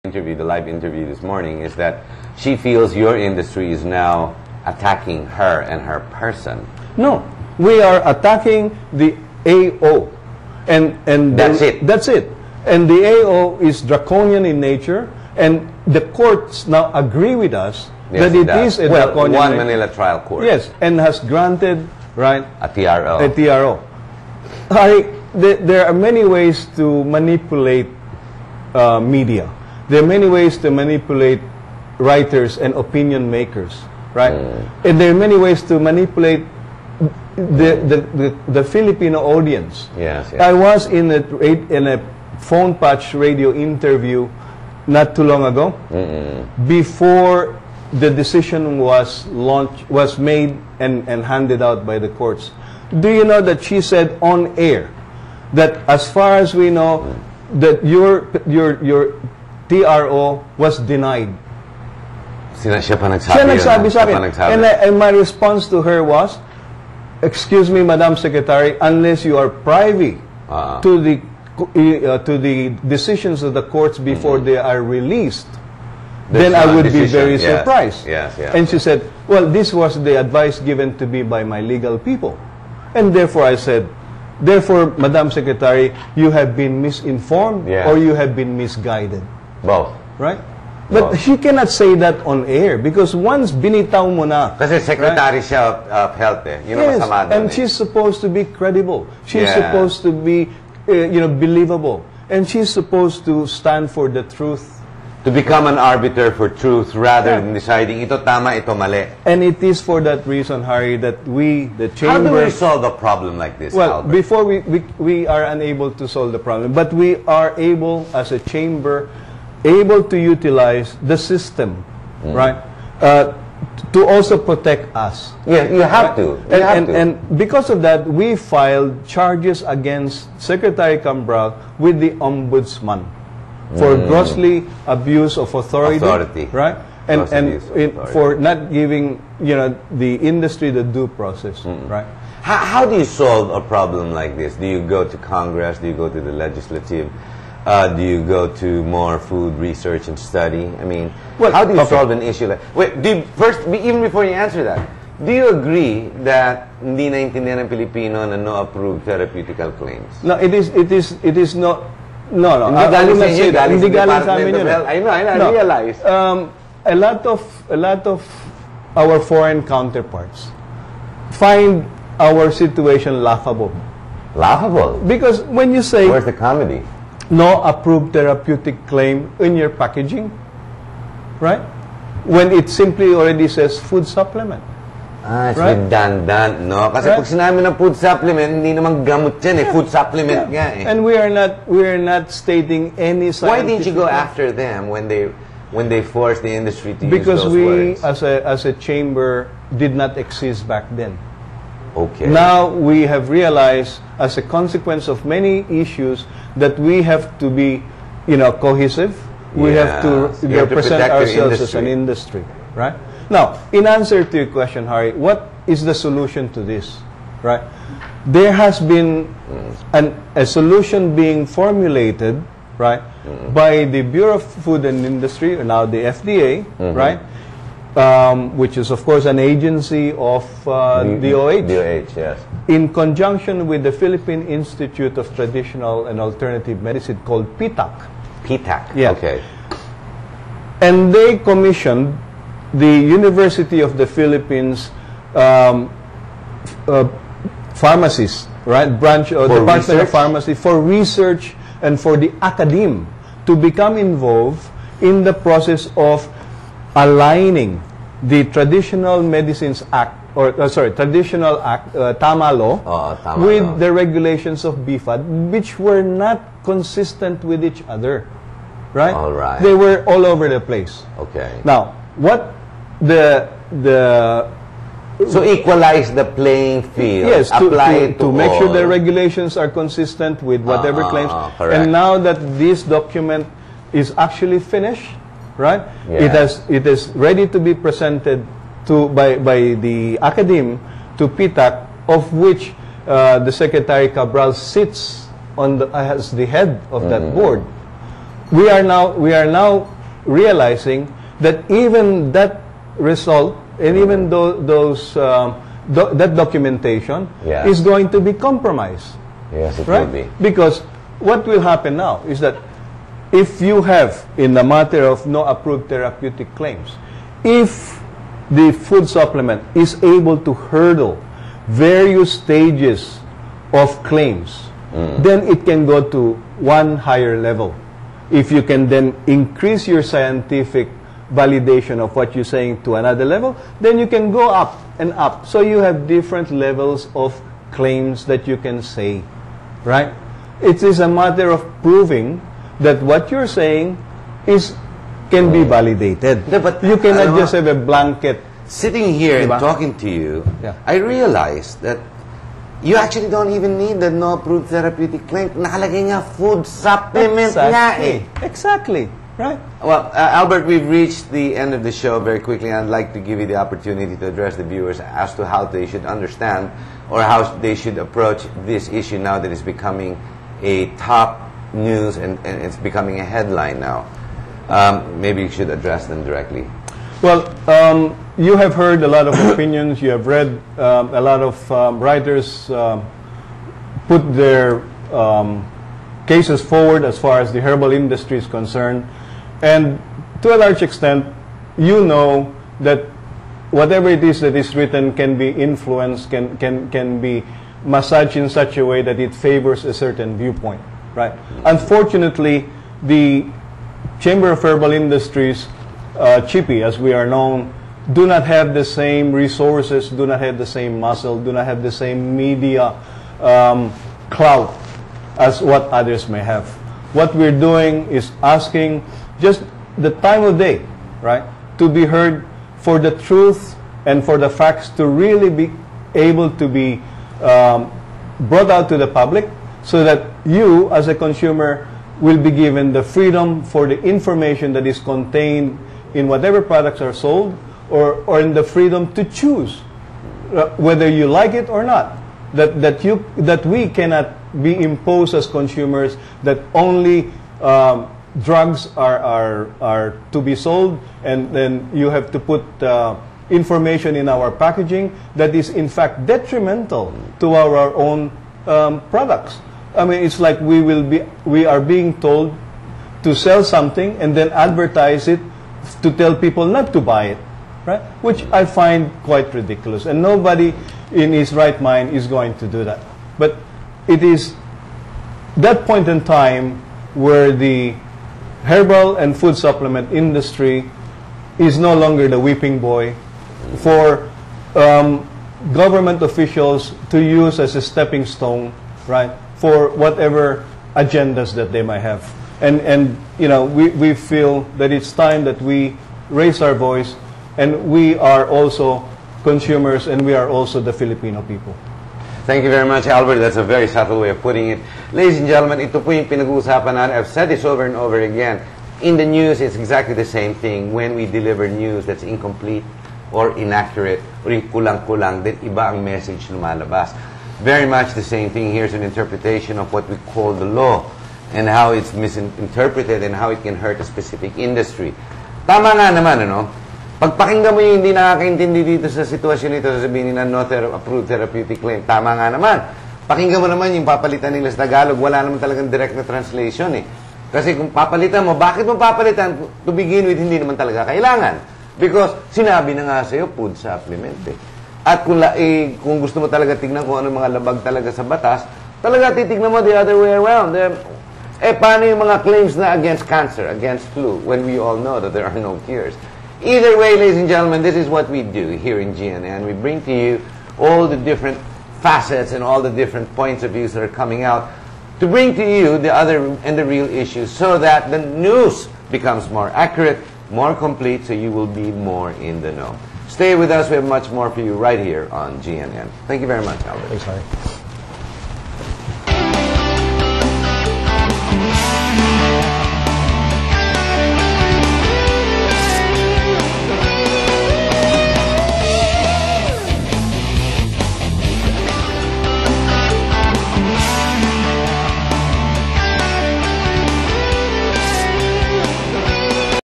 interview, the live interview this morning, is that she feels your industry is now attacking her and her person. No, we are attacking the AO, and that's it. That's it. And the AO is draconian in nature, and the courts now agree with us that it is a draconian. One Manila trial court. Yes, and has granted a TRO. A TRO. There are many ways to manipulate media. There are many ways to manipulate writers and opinion makers, right? And there are many ways to manipulate the Filipino audience. Yes, yes. I was in a phone patch radio interview not too long ago, before the decision was made and handed out by the courts. Do you know that she said on air that as far as we know that your TRO was denied? Siya pa nagsabi sa akin. And my response to her was, excuse me, Madam Secretary, unless you are privy to the decisions of the courts before they are released, then I would be very surprised. Yes, yes. And she said, well, this was the advice given to me by my legal people. And therefore I said, therefore, Madam Secretary, you have been misinformed or you have been misguided. Both. Right? But she cannot say that on air because once binitaw mo na. Kasi Secretary siya of Health eh. Yun ang masama doon, and she's supposed to be credible. She's supposed to be, believable. And she's supposed to stand for the truth. To become an arbiter for truth rather than deciding ito tama, ito mali. And it is for that reason, Harry, that we, the chamber... How do we solve a problem like this, Well, Albert? before we are unable to solve the problem, but we are able, as a chamber, able to utilize the system, right, to also protect us. Yeah, you have to. And because of that, we filed charges against Secretary Cabral with the Ombudsman for grossly abuse of authority. Right? And for not giving the industry the due process. Right? How do you solve a problem like this? Do you go to Congress? Do you go to the legislative? Do you go to more food research and study? I mean, how do you solve an issue like... Wait, even before you answer that, do you agree that hindi naintindihan ng Pilipino na no approved therapeutical claims? No, it is not. No. Hindi galing sa inyo, galing sa Department of Health. I know, I realize. A lot of our foreign counterparts find our situation laughable. Laughable? Because when you say... Where's the comedy? No approved therapeutic claim in your packaging, right? When it simply already says food supplement. It's redundant, no? Kasi pag sinabi ng food supplement, hindi naman gamot yan eh. Food supplement nga eh. And we are not stating any scientific... Why didn't you go after them when they forced the industry to because use those words? Because we, as a chamber, did not exist back then. Okay. Now we have realized, as a consequence of many issues, that we have to be, cohesive. We have to represent ourselves as an industry, right? Now, in answer to your question, Harry, what is the solution to this, right? There has been a solution being formulated, right, by the Bureau of Food and Industry, or now the FDA, right? Which is, of course, an agency of DOH. DOH, yes. In conjunction with the Philippine Institute of Traditional and Alternative Medicine called PITAC. PITAC, yes. Okay. And they commissioned the University of the Philippines pharmacists, right? Branch or Department of Pharmacy for research and for the academe to become involved in the process of aligning the Traditional Medicines Act, Traditional Act, TAMA law, with the regulations of BFAD, which were not consistent with each other, right? All right. They were all over the place. Okay. Now, what so equalize the playing field. Yes, apply to make sure the regulations are consistent with whatever claims. Correct. And now that this document is actually finished, right? Yeah. It is ready to be presented by the academe to PITAC, of which the Secretary Cabral sits as the head of that board. we are now realizing that even that result and even that documentation is going to be compromised. Yes, it right? will be. Because what will happen now is that if you have, in the matter of no approved therapeutic claims, if the food supplement is able to hurdle various stages of claims, then it can go to one higher level. If you can then increase your scientific validation of what you're saying to another level, then you can go up and up. So you have different levels of claims that you can say, right? It is a matter of proving that what you're saying can be validated. Yeah, but you cannot just have a blanket. Sitting here and talking to you, I realized that you actually don't even need the no approved therapeutic claim. Nakalagay nga food supplement nga eh. Exactly. Right. Well, Albert, we've reached the end of the show very quickly, and I'd like to give you the opportunity to address the viewers as to how they should understand or how they should approach this issue now that it's becoming a top news and it's becoming a headline now. Maybe you should address them directly. Well, you have heard a lot of opinions. You have read a lot of writers put their cases forward as far as the herbal industry is concerned. And to a large extent, you know that whatever it is that is written can be influenced, can be massaged in such a way that it favors a certain viewpoint, right? Unfortunately, the Chamber of Herbal Industries, CHIPI, as we are known, do not have the same resources, do not have the same muscle, do not have the same media clout as what others may have. What we're doing is asking just the time of day, right, to be heard for the truth and for the facts to really be able to be brought out to the public so that you, as a consumer, will be given the freedom for the information that is contained in whatever products are sold or in the freedom to choose whether you like it or not. That we cannot be imposed as consumers that only drugs are to be sold, and then you have to put information in our packaging that is in fact detrimental to our own products. I mean, it's like we are being told to sell something and then advertise it to tell people not to buy it, right? Which I find quite ridiculous, and nobody in his right mind is going to do that. But it is that point in time where the herbal and food supplement industry is no longer the whipping boy for government officials to use as a stepping stone, right, for whatever agendas that they might have. And you know, we feel that it's time that we raise our voice, and we are also consumers, and we are also the Filipino people. Thank you very much, Albert. That's a very subtle way of putting it. Ladies and gentlemen, ito po yung pinag-uusapan natin. I've said this over and over again. In the news, it's exactly the same thing. When we deliver news that's incomplete or inaccurate or yung kulang-kulang, then iba ang message lumalabas. Very much the same thing. Here's an interpretation of what we call the law and how it's misinterpreted and how it can hurt a specific industry. Tama nga naman, ano? Pagpakinggan mo yung hindi nakakaintindi dito sa sitwasyon ito, sasabihin nila no approved therapeutic claim. Tama nga naman. Pakinggan mo naman yung papalitan nila sa Tagalog. Wala naman talagang direct na translation eh. Kasi kung papalitan mo, bakit mo papalitan? To begin with, hindi naman talaga kailangan. Because sinabi na nga sa'yo, food supplement eh. At kung gusto mo talaga tignan kung ano mga labag talaga sa batas, talaga titignan mo the other way around. Paano yung mga claims na against cancer, against flu, when we all know that there are no cures? Either way, ladies and gentlemen, this is what we do here in GNN. We bring to you all the different facets and all the different points of views that are coming out to bring to you the other and the real issues so that the news becomes more accurate, more complete, so you will be more in the know. Stay with us. We have much more for you right here on GNN. Thank you very much, Albert. Thanks, Harry.